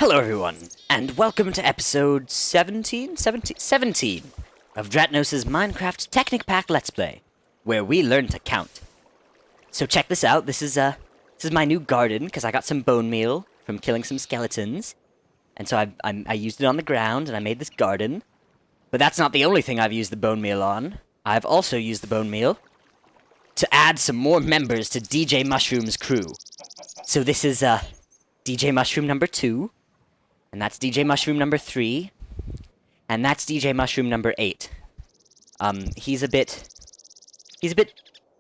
Hello everyone, and welcome to episode 17 of Dratnos' Minecraft Technic Pack Let's Play, where we learn to count. So check this out, this is my new garden, because I got some bone meal from killing some skeletons. And so I used it on the ground, and I made this garden. But that's not the only thing I've used the bone meal on. I've also used the bone meal to add some more members to DJ Mushroom's crew. So this is DJ Mushroom number 2. And that's DJ Mushroom number 3. And that's DJ Mushroom number 8. He's a bit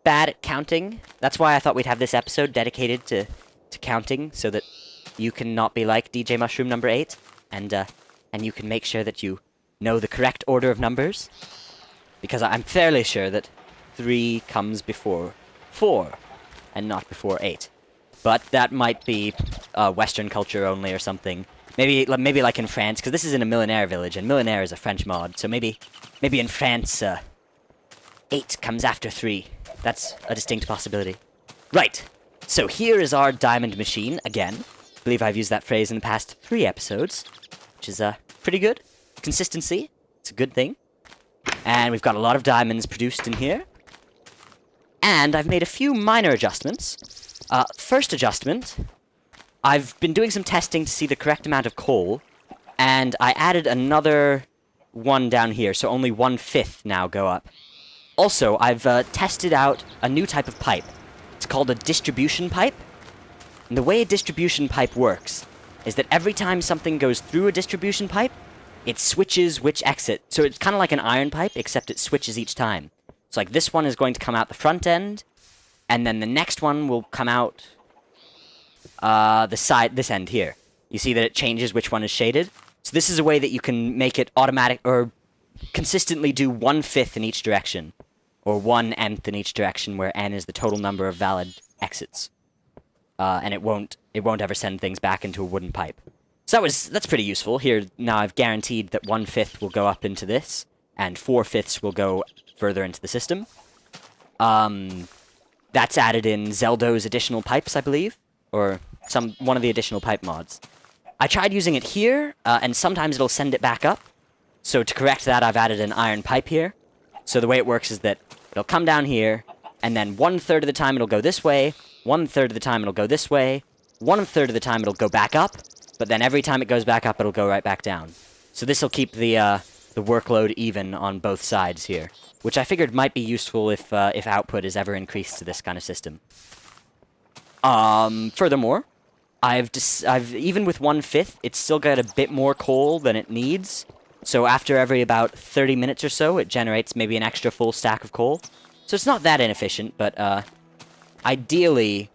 bad at counting. That's why I thought we'd have this episode dedicated to counting, so that you can not be like DJ Mushroom number 8, and you can make sure that you know the correct order of numbers. Because I'm fairly sure that 3 comes before 4, and not before 8. But that might be Western culture only or something. Maybe like in France, because this is in a millionaire village, and millionaire is a French mod, so maybe in France, 8 comes after 3. That's a distinct possibility. Right, so here is our diamond machine, again. I believe I've used that phrase in the past 3 episodes, which is, pretty good. Consistency, it's a good thing. And we've got a lot of diamonds produced in here. And I've made a few minor adjustments. First adjustment, I've been doing some testing to see the correct amount of coal, and I added another one down here, so only 1/5 now go up. Also, I've tested out a new type of pipe. It's called a distribution pipe. And the way a distribution pipe works is that every time something goes through a distribution pipe, it switches which exit. So it's kind of like an iron pipe, except it switches each time. So like this one is going to come out the front end, and then the next one will come out this end here. You see that it changes which one is shaded? So this is a way that you can make it automatic, or consistently do 1/5 in each direction. Or 1/n in each direction, where n is the total number of valid exits. And it won't ever send things back into a wooden pipe. So that's pretty useful. Here, now I've guaranteed that 1/5 will go up into this, and 4/5 will go further into the system. That's added in Zeldo's additional pipes, I believe. Or one of the additional pipe mods. I tried using it here, and sometimes it'll send it back up. So to correct that, I've added an iron pipe here. So the way it works is that it'll come down here, and then 1/3 of the time it'll go this way, 1/3 of the time it'll go this way, 1/3 of the time it'll go back up, but then every time it goes back up, it'll go right back down. So this will keep the workload even on both sides here, which I figured might be useful if output is ever increased to this kind of system. Furthermore, I've even with 1/5, it's still got a bit more coal than it needs. So after every about 30 minutes or so, it generates maybe an extra full stack of coal. So it's not that inefficient, but ideally,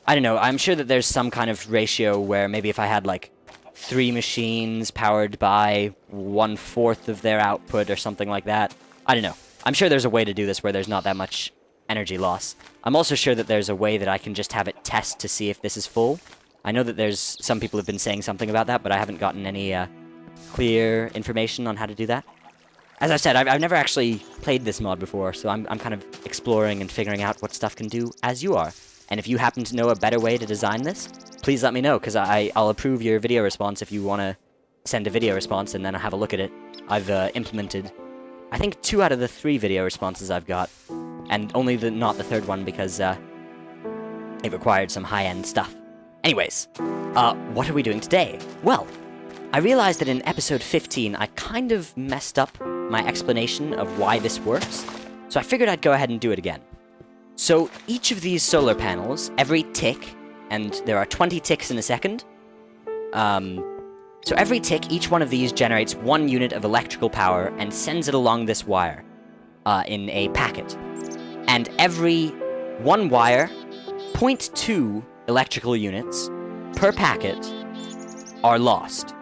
I don't know, I'm sure that there's some kind of ratio where maybe if I had like 3 machines powered by 1/4 of their output or something like that. I don't know. I'm sure there's a way to do this where there's not that much energy loss. I'm also sure that there's a way that I can just have it test to see if this is full. I know that there's some people have been saying something about that, but I haven't gotten any clear information on how to do that. As I said, I've never actually played this mod before, so I'm kind of exploring and figuring out what stuff can do as you are. And if you happen to know a better way to design this, please let me know, because I'll approve your video response if you want to send a video response, and then I'll have a look at it. I've implemented, I think, 2 out of the 3 video responses I've got. And only not the 3rd one, because it required some high-end stuff. Anyways, what are we doing today? Well, I realized that in episode 15, I kind of messed up my explanation of why this works, so I figured I'd go ahead and do it again. So each of these solar panels, every tick, and there are 20 ticks in a second, so every tick, each one of these generates 1 unit of electrical power and sends it along this wire in a packet. And every 1 wire, 0.2 electrical units per packet are lost.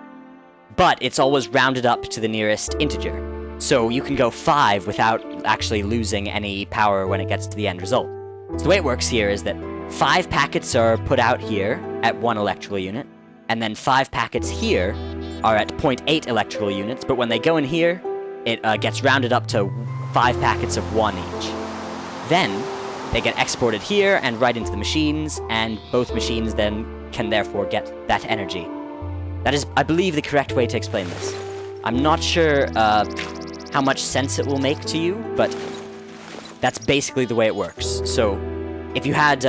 But it's always rounded up to the nearest integer. So you can go 5 without actually losing any power when it gets to the end result. So the way it works here is that 5 packets are put out here at 1 electrical unit, and then 5 packets here are at 0.8 electrical units, but when they go in here, it gets rounded up to 5 packets of 1 each. Then, they get exported here and right into the machines, and both machines then can therefore get that energy. That is, I believe, the correct way to explain this. I'm not sure how much sense it will make to you, but that's basically the way it works. So, if you had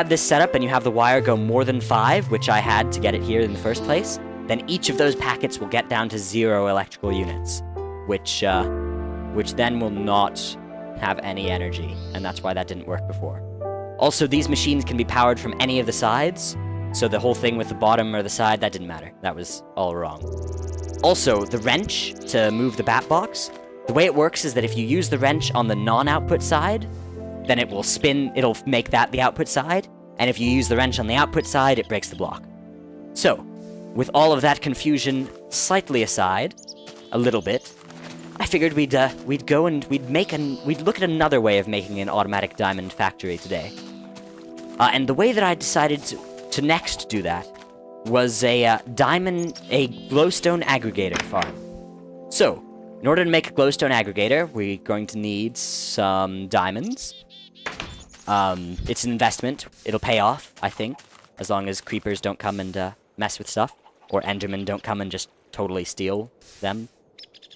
this setup and you have the wire go more than 5, which I had to get it here in the first place, then each of those packets will get down to 0 electrical units, which then will not have any energy, and that's why that didn't work before. Also, these machines can be powered from any of the sides, so the whole thing with the bottom or the side, that didn't matter. That was all wrong. Also, the wrench to move the bat box, the way it works is that if you use the wrench on the non-output side, then it will spin, it'll make that the output side, and if you use the wrench on the output side, it breaks the block. So, with all of that confusion slightly aside, a little bit, I figured we'd go and we'd look at another way of making an automatic diamond factory today. And the way that I decided to next do that was a glowstone aggregator farm. So, in order to make a glowstone aggregator, we're going to need some diamonds. It's an investment. It'll pay off, I think, as long as creepers don't come and mess with stuff, or endermen don't come and just totally steal them.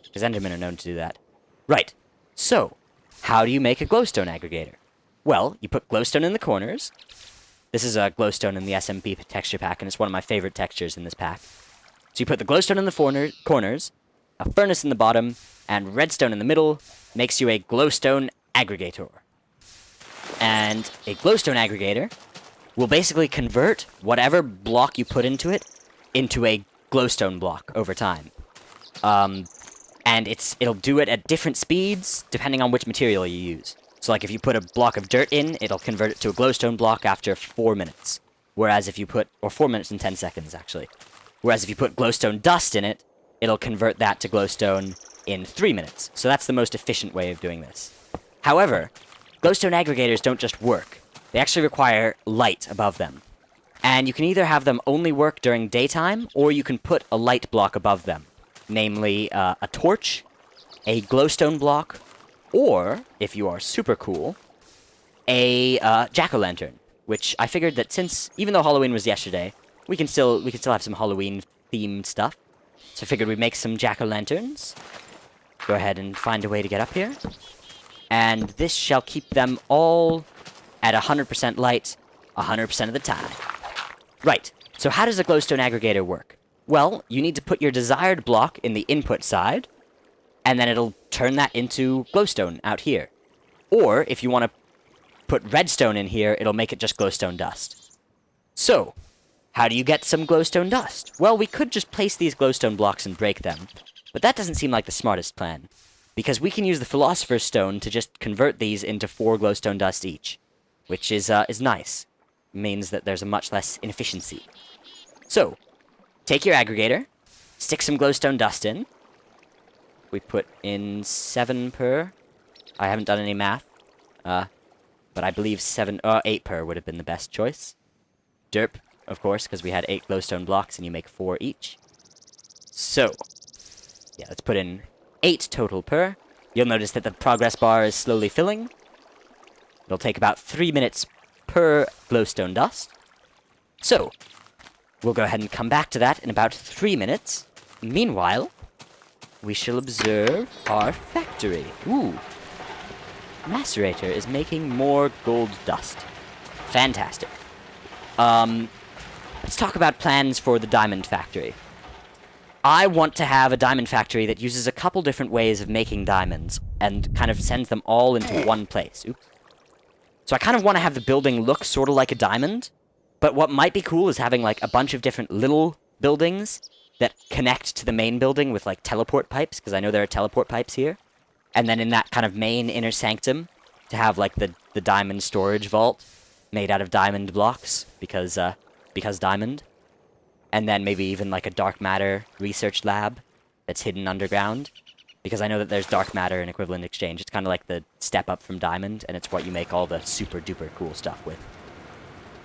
Because endermen are known to do that. Right. So, how do you make a glowstone aggregator? Well, you put glowstone in the corners. This is a glowstone in the SMP texture pack, and it's one of my favorite textures in this pack. So you put the glowstone in the corners, a furnace in the bottom, and redstone in the middle, makes you a glowstone aggregator. And a glowstone aggregator will basically convert whatever block you put into it into a glowstone block over time. And it'll do it at different speeds, depending on which material you use. So, like, if you put a block of dirt in, it'll convert it to a glowstone block after 4 minutes. Whereas if you put... or 4 minutes and 10 seconds, actually. Whereas if you put glowstone dust in it, it'll convert that to glowstone in 3 minutes. So that's the most efficient way of doing this. However, glowstone aggregators don't just work. They actually require light above them. And you can either have them only work during daytime, or you can put a light block above them. Namely, a torch, a glowstone block, or, if you are super cool, a jack-o'-lantern. Which I figured that since, even though Halloween was yesterday, we can still have some Halloween-themed stuff. So I figured we'd make some jack-o'-lanterns. Go ahead and find a way to get up here. And this shall keep them all at 100% light 100% of the time. Right, so how does a glowstone aggregator work? Well, you need to put your desired block in the input side, and then it'll turn that into glowstone out here. Or, if you want to put redstone in here, it'll make it just glowstone dust. So, how do you get some glowstone dust? Well, we could just place these glowstone blocks and break them, but that doesn't seem like the smartest plan, because we can use the Philosopher's Stone to just convert these into 4 glowstone dust each, which is nice. It means that there's a much less inefficiency. So, take your aggregator, stick some glowstone dust in. We put in 7 per. I haven't done any math, but I believe 8 per would have been the best choice. Derp, of course, because we had 8 glowstone blocks and you make 4 each. So, yeah, let's put in 8 total per. You'll notice that the progress bar is slowly filling. It'll take about 3 minutes per glowstone dust. So, we'll go ahead and come back to that in about 3 minutes. Meanwhile, we shall observe our factory. Ooh. Macerator is making more gold dust. Fantastic. Let's talk about plans for the diamond factory. I want to have a diamond factory that uses a couple different ways of making diamonds and kind of sends them all into one place. Oops. So I kind of want to have the building look sort of like a diamond, but what might be cool is having like a bunch of different little buildings that connect to the main building with like teleport pipes, because I know there are teleport pipes here. And then in that kind of main inner sanctum, to have like the diamond storage vault made out of diamond blocks, because diamond. And then maybe even like a dark matter research lab that's hidden underground, because I know that there's dark matter in equivalent exchange. It's kind of like the step up from diamond, and it's what you make all the super duper cool stuff with.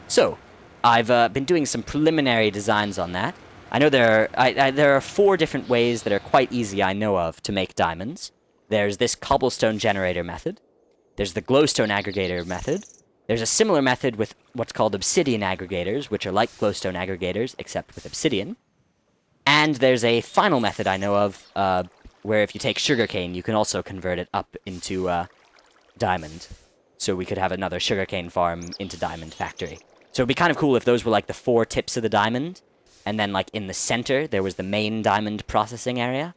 So, I've been doing some preliminary designs on that. I know there are 4 different ways that are quite easy I know of to make diamonds. There's this cobblestone generator method. There's the glowstone aggregator method. There's a similar method with what's called obsidian aggregators, which are like glowstone aggregators, except with obsidian. And there's a final method I know of, where if you take sugarcane, you can also convert it up into diamond. So we could have another sugarcane farm into diamond factory. So it'd be kind of cool if those were like the 4 tips of the diamond, and then like in the center there was the main diamond processing area.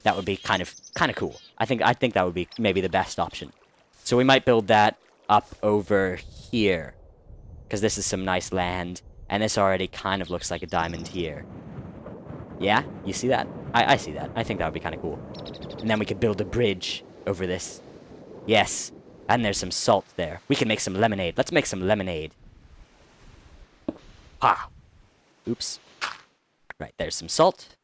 That would be kind of cool. I think that would be maybe the best option. So we might build that up over here, because this is some nice land, and this already kind of looks like a diamond here. Yeah, you see that? I see that. I think that would be kind of cool. And then we could build a bridge over this. Yes, and there's some salt there. We can make some lemonade. Let's make some lemonade. Ha! Oops. Right, there's some salt.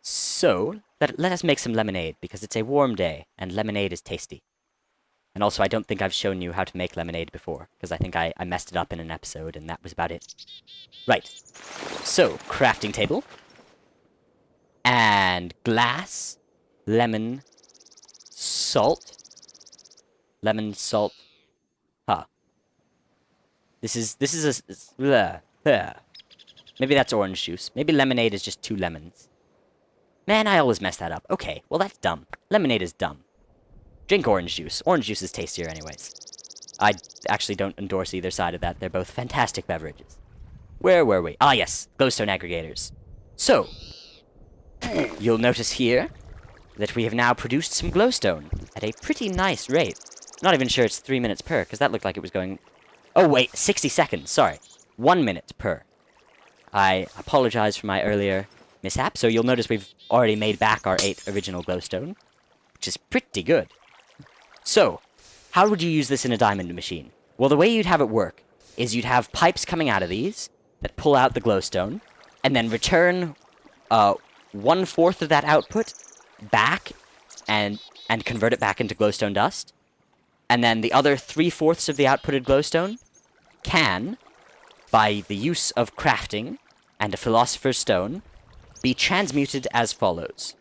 So, let us make some lemonade, because it's a warm day, and lemonade is tasty. And also, I don't think I've shown you how to make lemonade before, because I think I messed it up in an episode, and that was about it. Right. So, crafting table. And glass. Lemon. Salt. Lemon, salt. Huh. This is maybe that's orange juice. Maybe lemonade is just 2 lemons. Man, I always mess that up. Okay, well that's dumb. Lemonade is dumb. Drink orange juice. Orange juice is tastier anyways. I actually don't endorse either side of that. They're both fantastic beverages. Where were we? Ah, yes. Glowstone aggregators. So, you'll notice here that we have now produced some glowstone at a pretty nice rate. Not even sure it's 3 minutes per, because that looked like it was going... Oh, wait. 60 seconds. Sorry. 1 minute per. I apologize for my earlier mishap. So you'll notice we've already made back our 8 original glowstone, which is pretty good. So, how would you use this in a diamond machine? Well, the way you'd have it work is you'd have pipes coming out of these that pull out the glowstone, and then return 1/4 of that output back and convert it back into glowstone dust. And then the other 3/4 of the outputted glowstone can, by the use of crafting and a philosopher's stone, be transmuted as follows.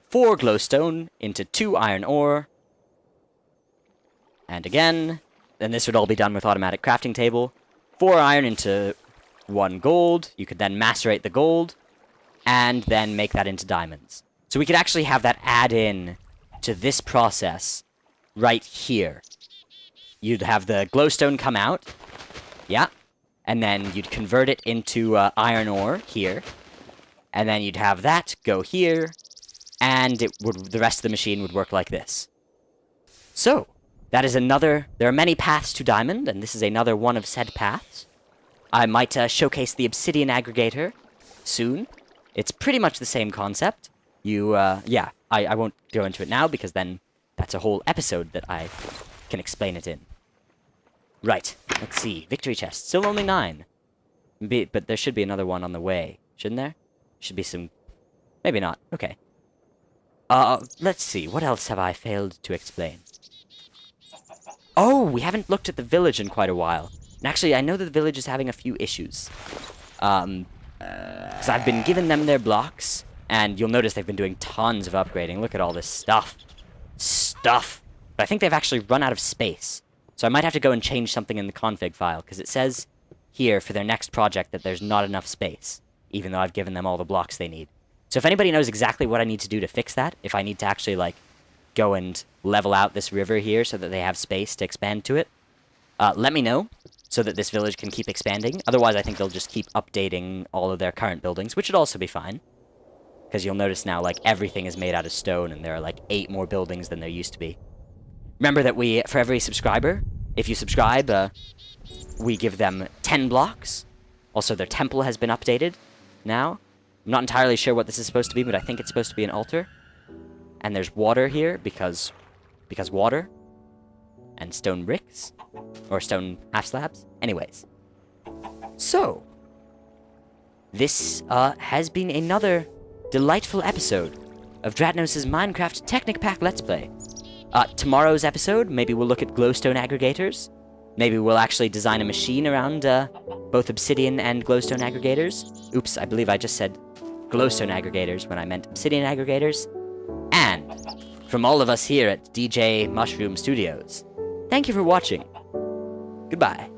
4 glowstone into 2 iron ore. And again, then this would all be done with automatic crafting table. 4 iron into 1 gold. You could then macerate the gold, and then make that into diamonds. So we could actually have that add in to this process right here. You'd have the glowstone come out. Yeah. And then you'd convert it into iron ore here. And then you'd have that go here. And the rest of the machine would work like this. So, that is another... There are many paths to diamond, and this is another one of said paths. I might showcase the obsidian aggregator soon. It's pretty much the same concept. Yeah, I won't go into it now, because then that's a whole episode that I can explain it in. Right, let's see. Victory chest. Still only 9. But there should be another one on the way. Shouldn't there? Should be some... Maybe not. Okay. Let's see. What else have I failed to explain? Oh, we haven't looked at the village in quite a while. And actually, I know that the village is having a few issues. Because I've been giving them their blocks, and you'll notice they've been doing tons of upgrading. Look at all this stuff. But I think they've actually run out of space. So I might have to go and change something in the config file, because it says here for their next project that there's not enough space, even though I've given them all the blocks they need. So if anybody knows exactly what I need to do to fix that, if I need to actually, like, go and level out this river here so that they have space to expand to it, let me know, so that this village can keep expanding. Otherwise, I think they'll just keep updating all of their current buildings, which would also be fine. Because you'll notice now, like, everything is made out of stone, and there are, like, 8 more buildings than there used to be. Remember that for every subscriber, if you subscribe, we give them 10 blocks. Also, their temple has been updated now. I'm not entirely sure what this is supposed to be, but I think it's supposed to be an altar. And there's water here, because water. And stone bricks. Or stone half slabs. Anyways. So, this has been another delightful episode of Dratnos' Minecraft Technic Pack Let's Play. Tomorrow's episode, maybe we'll look at glowstone aggregators. Maybe we'll actually design a machine around both obsidian and glowstone aggregators. Oops, I believe I just said glowstone aggregators when I meant obsidian aggregators. And from all of us here at DJ Mushroom Studios, Thank you for watching. Goodbye.